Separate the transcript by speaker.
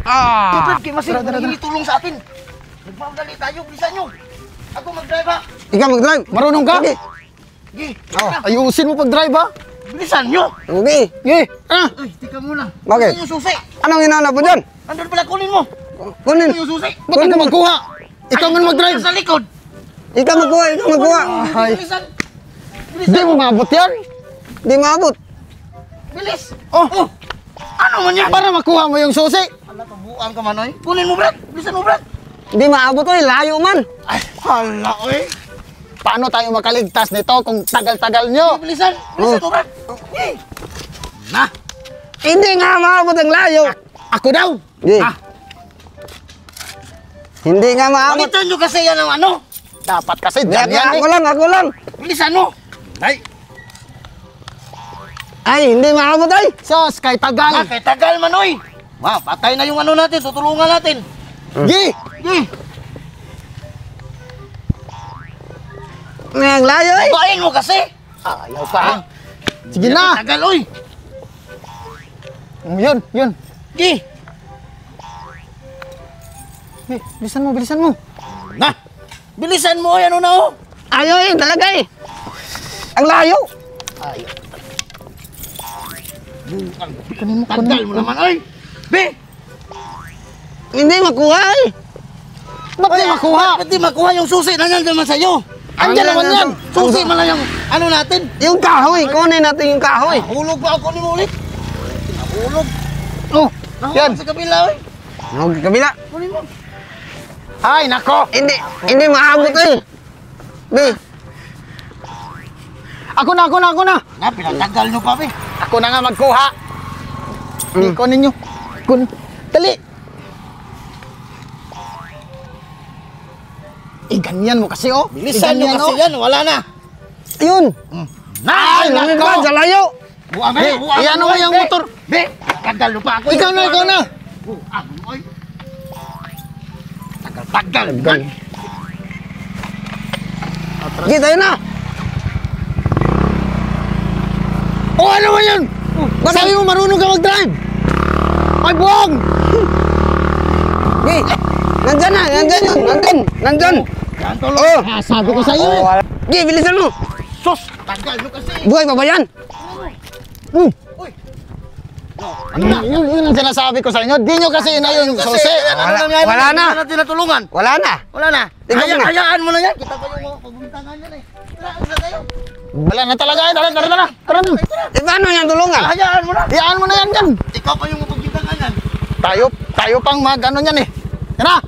Speaker 1: Brad, kay Masin, hindi tulong sa akin. Nagmamadali tayo, bilisan nyo. Ako mag-drive ha.
Speaker 2: Ikaw mag-drive. Marunong ka?
Speaker 1: Sige.
Speaker 2: Ayusin mo pag-drive ha.
Speaker 1: Bilisan nyo.
Speaker 2: Okay. Sige.
Speaker 1: Ay, tika muna.
Speaker 2: Bakit?
Speaker 1: Ano yung susi?
Speaker 2: Anong hinahanap mo dyan?
Speaker 1: Andun pala, kunin mo.
Speaker 2: Kunin.
Speaker 1: Ano yung susi?
Speaker 2: Ba't ka magkuha? Ikaw man mag-drive.
Speaker 1: Sa likod.
Speaker 2: Ikaw magkuha. Ikaw magkuha.
Speaker 1: Bilisan.
Speaker 2: Hindi mo maabot yan. Hindi maabot.
Speaker 1: Bilis. Oh. Ano man yan?
Speaker 2: Para makuha mo yung susi.
Speaker 1: Ala, kabuang ka man, oy. Kunin mo, Brad. Bilisan mo, Brad.
Speaker 2: Hindi maabot oy. Layo man.
Speaker 1: Ay, hala, oy.
Speaker 2: Paano tayo makaligtas nito kung tagal-tagal nyo?
Speaker 1: Bilisan. Bilisan mo, Brad. Na.
Speaker 2: Hindi nga maabot ang layo.
Speaker 1: Ako daw.
Speaker 2: Hindi. Hindi nga maabot.
Speaker 1: Palitan nyo kasi yan ang ano.
Speaker 2: Dapat kasi
Speaker 1: Yan,
Speaker 2: dyan yan. Ako lang.
Speaker 1: Bilisan mo.
Speaker 2: Ay, hindi maabot ay. Sos, kay tagal.
Speaker 1: Kay tagal man, oy. Patay na yung ano natin. Tutulungan natin.
Speaker 2: Gi. Ang layo ay.
Speaker 1: Bain mo kasi.
Speaker 2: Ayaw pa. Sige na.
Speaker 1: Tagal, oy.
Speaker 2: Yun.
Speaker 1: Gi.
Speaker 2: Bilisan mo.
Speaker 1: Na. Bilisan mo, oy. Ano na, oh.
Speaker 2: Ayaw eh, talaga eh. Ang layo.
Speaker 1: Tagal mo naman, oy. Be.
Speaker 2: Hindi makuha eh. Ba't di makuha?
Speaker 1: Ba't di makuha yung susi? Nandiyan naman sa'yo.
Speaker 2: Andiyan naman yan.
Speaker 1: Susi man lang yung ano natin.
Speaker 2: Yung kahoy. Kunin natin yung kahoy.
Speaker 1: Hulog pa ako ni mo ulit. Nahulog.
Speaker 2: Oh, yan.
Speaker 1: Sa kabila, oy.
Speaker 2: Ang kabila.
Speaker 1: Kunin mo.
Speaker 2: Ay, nako. Hindi maabot eh. Be. Ako na.
Speaker 1: Nga, pinatagal nyo pa, be.
Speaker 2: Ako na nga magkuha. Kunin nyo. Dali. Ganyan mo kasi oh.
Speaker 1: Bilisan nyo kasi yan, wala na.
Speaker 2: Ayun.
Speaker 1: Ay,
Speaker 2: nako. Sa layo.
Speaker 1: Buang
Speaker 2: Be, iyan mo yung motor.
Speaker 1: Be, tagal nyo pa ako.
Speaker 2: Ikaw na.
Speaker 1: Buang mo, oy. Tagal.
Speaker 2: Sige, tayo na. Oh, ano ba yan? Sabi mo marunong ka mag-drive. Ay, buwag! Sige, nandyan.
Speaker 1: Yan, tuloy.
Speaker 2: Oh,
Speaker 1: Sabi ko sa'yo, eh.
Speaker 2: sige, bilisan mo.
Speaker 1: Sus, tagal nyo kasi.
Speaker 2: Buhay pa ba yan?
Speaker 1: Uy.
Speaker 2: Yun ang sinasabi ko sa inyo. Di nyo kasi na yung susi. Wala na.
Speaker 1: Hindi natin natulungan.
Speaker 2: Wala na. Tingnan mo na.
Speaker 1: Hayaan mo na yan. Kita pa yung mga pagbintangan yan, eh. Tara, isa tayo.
Speaker 2: Wala na talaga. Tara na. Paano yan tulungan?
Speaker 1: Hayaan mo na.
Speaker 2: Hayaan mo na yan dyan.
Speaker 1: Ikaw pa yung pagbintangan yan.
Speaker 2: Tayo pang mag-ano yan eh. Yan na.